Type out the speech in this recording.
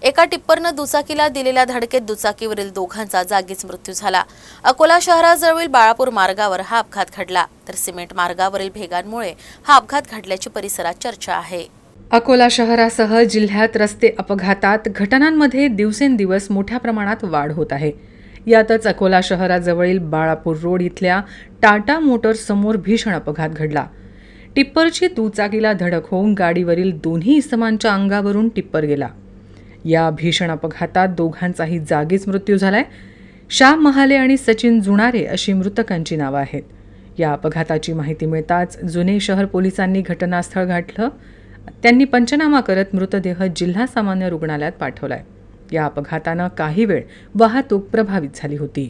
एका टिप्परनं दुचाकीला दिलेल्या धडकेत दुचाकीवरील दोघांचा जागीच मृत्यू झाला। अकोला शहराजवळील बाळापूर मार्गावर हा अपघात घडला, तर सिमेंट मार्गावरील भेगांमुळे हा अपघात घडल्याची परिसरात चर्चा आहे। अकोला शहरासह जिल्ह्यात रस्ते अपघातात घटनांमध्ये दिवसेंदिवस मोठ्या प्रमाणात वाढ होत आहे। यातच अकोला शहराजवळील बाळापूर रोड इथल्या टाटा मोटर्स समोर भीषण अपघात घडला। टिप्परची दुचाकीला धडक होऊन गाडीवरील दोन्ही इसमांच्या अंगावरून टिप्पर गेला। या भीषण अपघातात दोघांचाही जागीच मृत्यू झालाय। श्याम महाले आणि सचिन जुणारे अशी मृतकांची नावं आहेत। या अपघाताची माहिती मिळताच जुने शहर पोलिसांनी घटनास्थळ गाठलं। त्यांनी पंचनामा करत मृतदेह जिल्हा सामान्य रुग्णालयात पाठवलाय। या अपघातानं काही वेळ वाहतूक प्रभावित झाली होती।